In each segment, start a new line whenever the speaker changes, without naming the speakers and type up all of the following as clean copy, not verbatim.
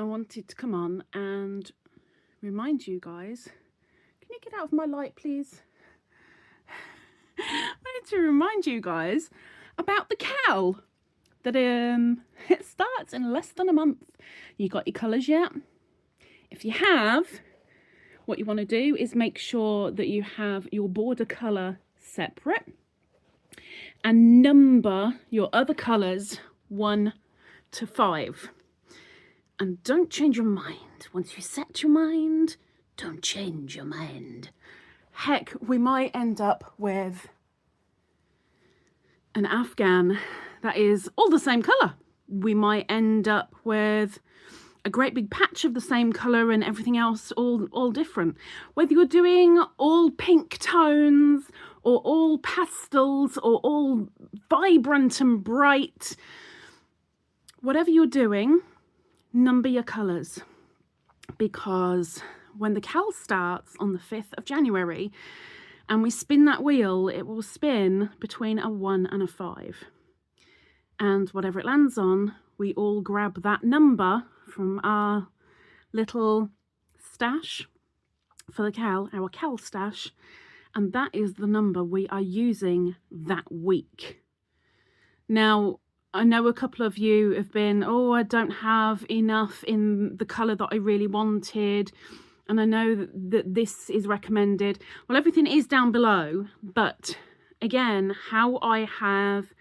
wanted to come on and remind you guys, can you get out of my light please? I wanted to remind you guys about the cowl that it starts in less than a month. You got your colours yet? If you have, what you want to do is make sure that you have your border colour separate and number your other colours 1 to 5. And don't change your mind. Once you set your mind, don't change your mind. Heck, we might end up with an Afghan that is all the same colour. We might end up with a great big patch of the same colour and everything else all different. Whether you're doing all pink tones or all pastels or all vibrant and bright, whatever you're doing, number your colours, because when the cowl starts on the 5th of January and we spin that wheel, it will spin between a 1 and a 5. And whatever it lands on, we all grab that number from our little stash for the cowl, our cowl stash, and that is the number we are using that week. Now, I know a couple of you have been, oh, I don't have enough in the colour that I really wanted, and I know that this is recommended. Well, everything is down below, but again, how I have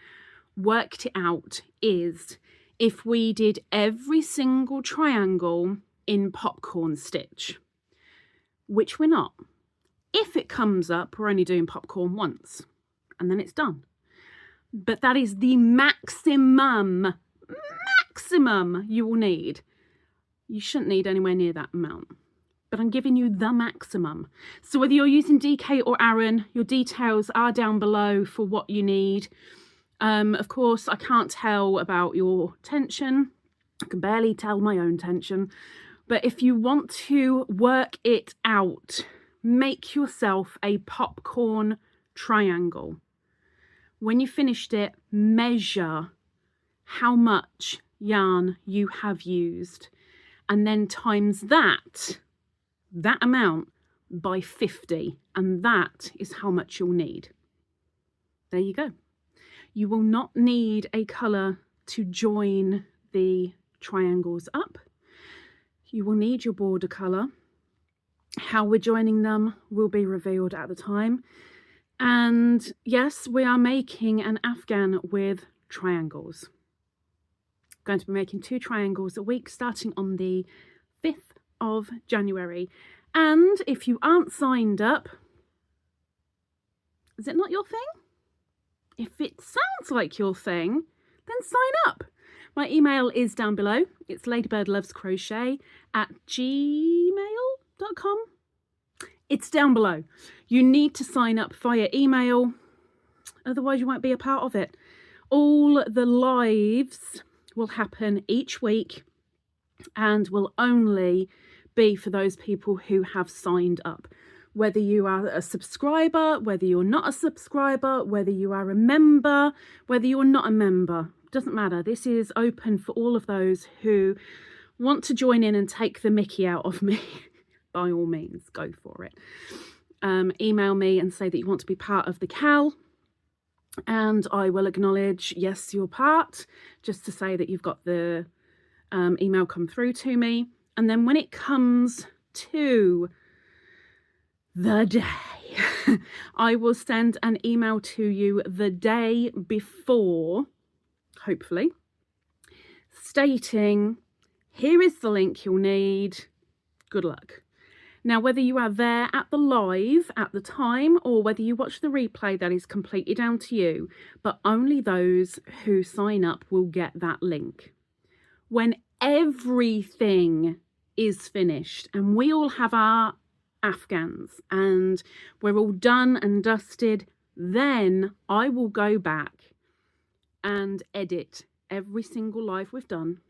worked it out is if we did every single triangle in popcorn stitch, which we're not. If it comes up, we're only doing popcorn once and then it's done. But that is the maximum you will need. You shouldn't need anywhere near that amount, but I'm giving you the maximum. So whether you're using DK or Aran, your details are down below for what you need. Of course, I can't tell about your tension. I can barely tell my own tension. But if you want to work it out, make yourself a popcorn triangle. When you finished it, measure how much yarn you have used and then times that amount by 50, and that is how much you'll need. There you go. You will not need a colour to join the triangles up. You will need your border colour. How we're joining them will be revealed at the time. And yes, we are making an Afghan with triangles. Going to be making 2 triangles a week starting on the 5th of January. And if you aren't signed up, is it not your thing? If it sounds like your thing, then sign up. My email is down below. It's ladybirdlovescrochet@gmail.com. It's down below. You need to sign up via email, otherwise you won't be a part of it. All the lives will happen each week and will only be for those people who have signed up. Whether you are a subscriber, whether you're not a subscriber, whether you are a member, whether you're not a member, doesn't matter. This is open for all of those who want to join in and take the mickey out of me. By all means, go for it. Email me and say that you want to be part of the cowl, and I will acknowledge, yes, you're part, just to say that you've got the email come through to me. And then when it comes to the day, I will send an email to you the day before, hopefully, stating, here is the link you'll need, good luck. Now, whether you are there at the live at the time or whether you watch the replay, that is completely down to you, but only those who sign up will get that link. When everything is finished and we all have our Afghans and we're all done and dusted, then I will go back and edit every single live we've done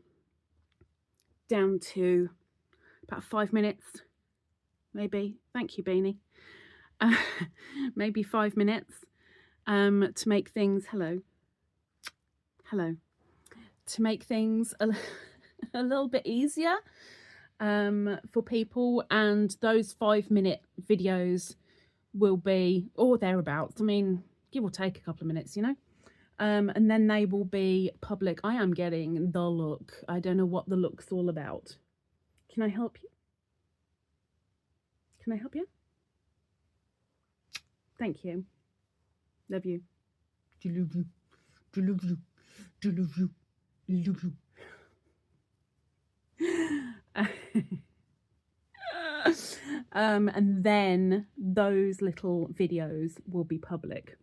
down to about 5 minutes, maybe. Thank you, Beanie. Maybe 5 minutes to make things, hello, to make things a little bit easier for people, and those 5-minute videos will be, or thereabouts, I mean, give or take a couple of minutes, you know. And then they will be public. I am getting the look. I don't know what the look's all about. Can I help you? Can I help you? Thank you. Love you. Do love you. Do love you. Do love you. Love you. And then those little videos will be public.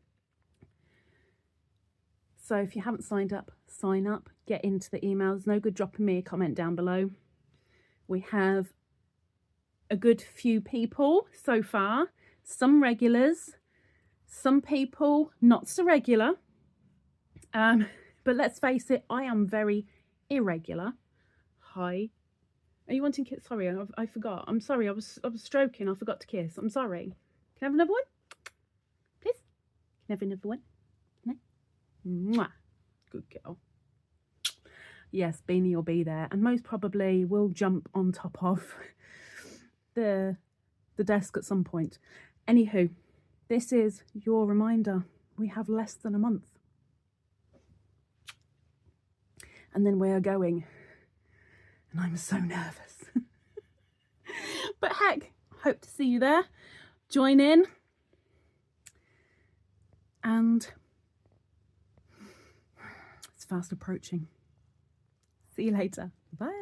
So if you haven't signed up, sign up, get into the emails. No good dropping me a comment down below. We have a good few people so far, some regulars, some people not so regular. But let's face it, I am very irregular. Hi. Are you wanting kiss? Sorry, I forgot. I'm sorry. I was stroking. I forgot to kiss. I'm sorry. Can I have another one? Please? Can I have another one? No? Mwah. Good girl. Yes, Beanie will be there, and most probably will jump on top of the desk at some point. Anywho, this is your reminder. We have less than a month. And then we are going. And I'm so nervous. But heck, hope to see you there. Join in. And it's fast approaching. See you later. Bye.